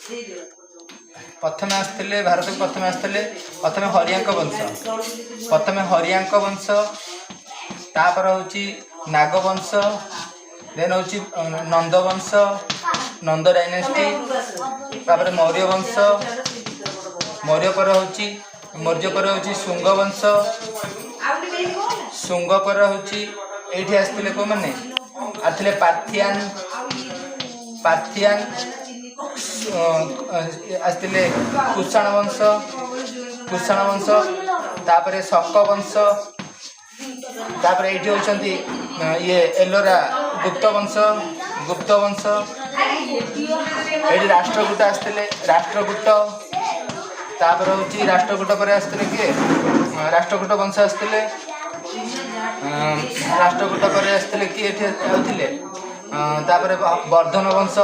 प्रथम आसते भारत को प्रथम आसते प्रथम हरियांक वंश तापर हूँ नागवंश देन हूँ नंदवंश नंद डायनेस्टी तापर मौर्य वंश मौर्य पर हूँ शुंग वंश शुंग पर हूँ ये आसते कौ मैंने आते पार्थियान पार्थियान आसते कुषाण वंश तापर शक वंश तापर ये होती ये एलोरा गुप्त वंश ये राष्ट्रकूट आसते राष्ट्रकूट तापर हूँ राष्ट्रकूट पर आसते किए राष्ट्रकूट वंश आसते राष्ट्रकूट पर आसते किए आउथिले तापर वर्धन वंश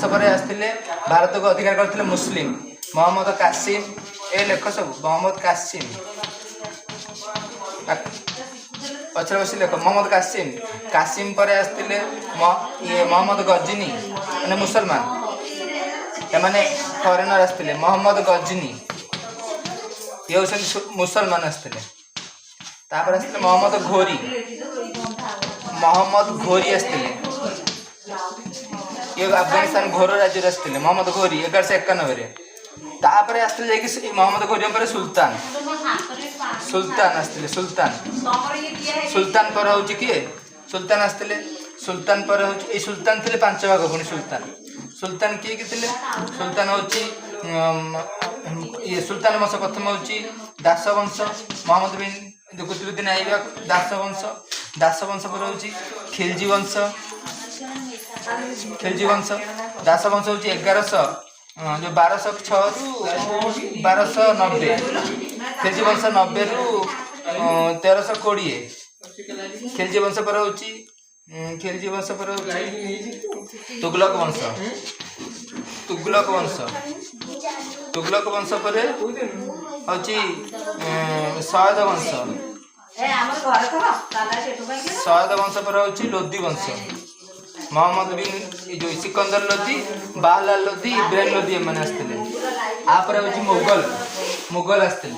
पर आसते भारत को अधिकार करते मुस्लिम मोहम्मद कासिम ए लेख सब मोहम्मद कासिम पचर बस लेख मोहम्मद कासिम पर आसते ये मोहम्मद गजनी मैंने मुसलमान एमाने फरेनर आसते मोहम्मद गजनी ये हूँ मुसलमान आसते तापर आसते मोहम्मद घोरी आसते ये अफगानिस्तान घोर राज्य आसते मोहम्मद घोरी 1191 तापर आसते मोहम्मद घोरी पर सुल्तान आसते सुल्तान पर हूँ किए सुल्तान आसते सुल्तान पर हूँ सुल्तान थे 5 भाग पुणी सुल्तान किए थे सुल्तान हूँ ये सुल्तान वंश प्रथम हूँ दास वंश मोहम्मद बिन कुतुबुद्दीन ऐबक दास वंश पर हूँ खिलजी वंश दास वंश हूँ 1100 जो 1206 रु 1290 खिलजी वंश 90 रु 1320 खिलजी वंश पर हूँ तुगलक वंश पर हूँ सयद वंश पर हूँ लोधी वंश मोहम्मद बिन जो सिकंदर लोधी बाहलाल लोधी इब्राहिम लोधी एम आसते आप हूँ मुगल आसते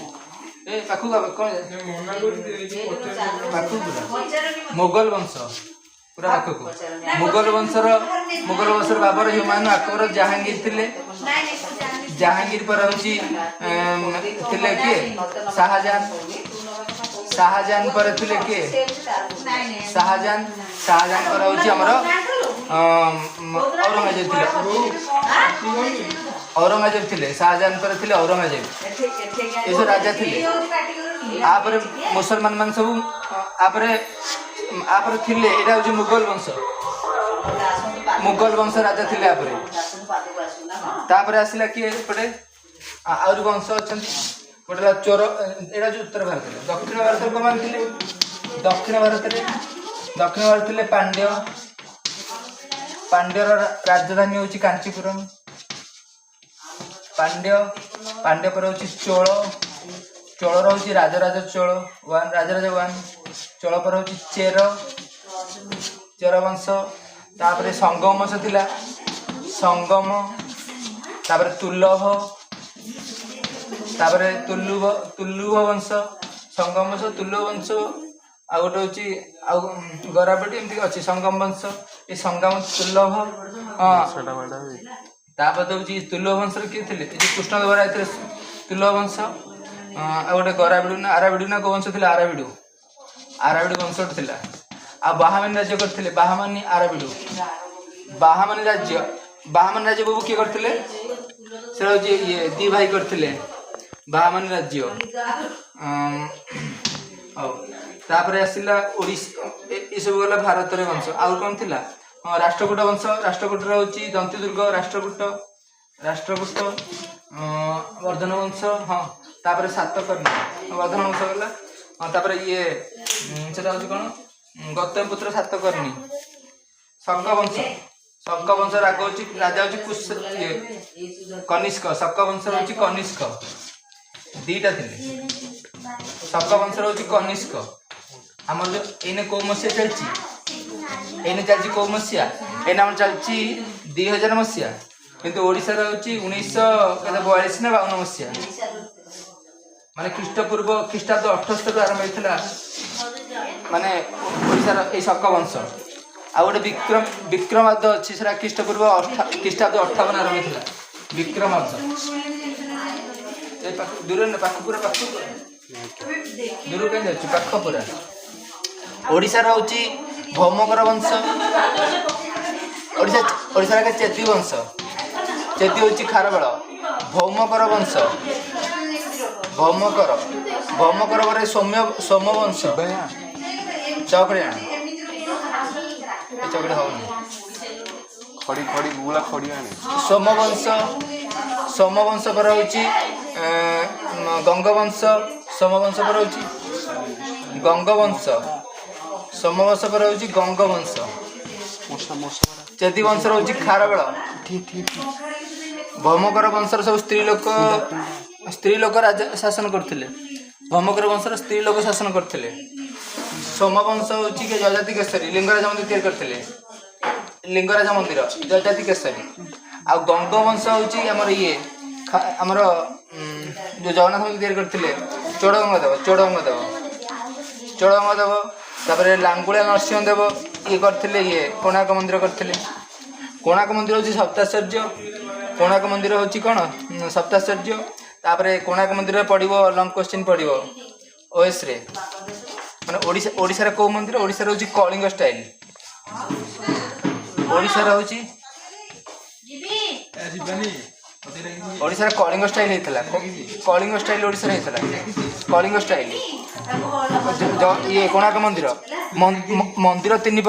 मुगल वंश पूरा पाखक मुगल वंशर बाबर हुमायूं अकबर जहांगीर पर हूँ किए शाहजहां पर थे किए शाहजहां पर हूँ औरंगजेब थे शाहजहां पर थे औरंगजेब ये सब राजा थे आपर मुसलमान मान सब आपर थे यहाँ हूँ मुगल वंश राजा थे तापर आसला किए पटे आउरी वंश अच्छा गोटे चोर यहाँ जो उत्तर भारत दक्षिण भारत को मानते दक्षिण भारत थे पांड्यर राजधानी हूँ कांचीपुरम पांड्य पर हूँ चोलर हूँ राजराज चोल राजराज 1 चोल पर हूँ चेर वंश तापर संगम वंश थिला संगम तापर तुल्लभ तापर तुल्लुभ वंश संगम वंश तुल्लभ वंश आ गोटे हूँ गराबटी एमती अच्छी संगम वंश ये संगम तुल्लभ हाँ तापर हूँ तुल्लभ वंश किए थे कृष्णदेव राय थे तुल्लभ वंश आ गोटे गराबिडू ना आराबिडू ना कौ वंश थे आराबिडू वंश था आ बाहामनी राज्य करते बाहामनी आराबिडू बाहामनी राज्य बाबू किए करते ये दी भाई करते बाहामनी राज्य तापर आसला ओडिशा ये सब गला भारत वंश आउ कौन थी राष्ट्रकूट वंश राष्ट्रकूट हूँ दंतीदुर्ग राष्ट्रकूट वर्धन वंश हाँ तापर सातकर्णी वर्धन वंश गला हाँ तापर ये सेटा हूँ कौन गौतमपुत्र सातकर्णी शक वंश राजा हूँ कनिष्क शक वंश हूँ कनिष्क दीटा थे शक वंश हूँ कनिष्क आमर जो एने कौ मसीहा चलती एने चलती कौ मसीहा ଏଇନା ଆମର ଚାଲିଛି 2000 ମସିହା କିନ୍ତୁ ଓଡ଼ିଶାର ହେଉଛି 1942 ନା 52 ମସିହା ମାନେ ଖ୍ରୀଷ୍ଟାବ୍ଦ 78 ଆରମ୍ଭ ହେଇଥିଲା ମାନେ ଓଡ଼ିଶାର ଏଇ ଶକ ବଂଶ। ଆଉ ଗୋଟେ ବିକ୍ରମାବ୍ଦ ଅଛି ସେଟା ଖ୍ରୀଷ୍ଟାବ୍ଦ 58 ଆରମ୍ଭ ହେଇଥିଲା ବିକ୍ରମାବ୍ଦ। ଦୂର ପାଖ ପୁରା ଦୂର କାହିଁ ଯାଉଛି ପାଖ ପୁରା। ଓଡ଼ିଶାର ହେଉଛି ଭୌମକର ବଂଶ। ଓଡ଼ିଶାର ଚେଦି ବଂଶ। ଚେଦି ହେଉଛି ଖାରବେଳ। ଭୌମକର ବଂଶ ଭୌମକର ପରେ ସୋମ ବଂଶ ଚକଡ଼ି ଆଣ ଏ ଚକଡ଼ି ହଉନି ସୋମବଂଶ ପରେ ହେଉଛି ଗଙ୍ଗବଂଶ। ସୋମବଂଶ ପରେ ହେଉଛି ଗଙ୍ଗବଂଶ। ସୋମବଂଶ ପରେ ହେଉଛି ଗଙ୍ଗବଂଶ। ଚେଦି ବଂଶର ହେଉଛି ଖାରବେଳ। ଭୌମକର ବଂଶର ସବୁ ସ୍ତ୍ରୀ ଲୋକ ରାଜା ଶାସନ କରୁଥିଲେ। ଭୌମକର ବଂଶର ସ୍ତ୍ରୀ ଲୋକ ଶାସନ କରୁଥିଲେ। ସୋମବଂଶ ହେଉଛି ଯଜାତି କେଶରୀ ଲିଙ୍ଗରାଜ ମନ୍ଦିର ତିଆରି କରିଥିଲେ। ଲିଙ୍ଗରାଜ ମନ୍ଦିର ଯଜାତି କେଶରୀ। ଆଉ ଗଙ୍ଗବଂଶ ହେଉଛି ଆମର ଆମର ଯେଉଁ ଜଗନ୍ନାଥ ମନ୍ଦିର ତିଆରି କରିଥିଲେ ଚୋଡ଼ଗଙ୍ଗ ଦେବ। ତାପରେ ଲାଙ୍ଗୁଳା ନରସିଂହ ଦେବ କରିଥିଲେ କୋଣାର୍କ ମନ୍ଦିର କରିଥିଲେ। କୋଣାର୍କ ମନ୍ଦିର ହେଉଛି ସପ୍ତାଶ୍ଚର୍ଯ୍ୟ। କୋଣାର୍କ ମନ୍ଦିର ହେଉଛି କ'ଣ ସପ୍ତାଶ୍ଚର୍ଯ୍ୟ। ତାପରେ କୋଣାର୍କ ମନ୍ଦିରରେ ପଡ଼ିବ ଲଙ୍ଗ କୋଶ୍ଚିନ୍ ପଡ଼ିବ OSରେ ମାନେ ଓଡ଼ିଶାର କେଉଁ ମନ୍ଦିର? ଓଡ଼ିଶାର ହେଉଛି କଳିଙ୍ଗ ଷ୍ଟାଇଲ। ଓଡ଼ିଶାର କଳିଙ୍ଗ ଷ୍ଟାଇଲ ହେଇଥିଲା। କଳିଙ୍ଗ ଷ୍ଟାଇଲ ଓଡ଼ିଶାରେ ହେଇଥିଲା। କଳିଙ୍ଗ ଷ୍ଟାଇଲ କୋଣାର୍କ ମନ୍ଦିର ତିନି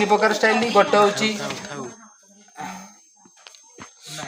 ପ୍ରକାର ଷ୍ଟାଇଲ। ଗୋଟେ ହେଉଛି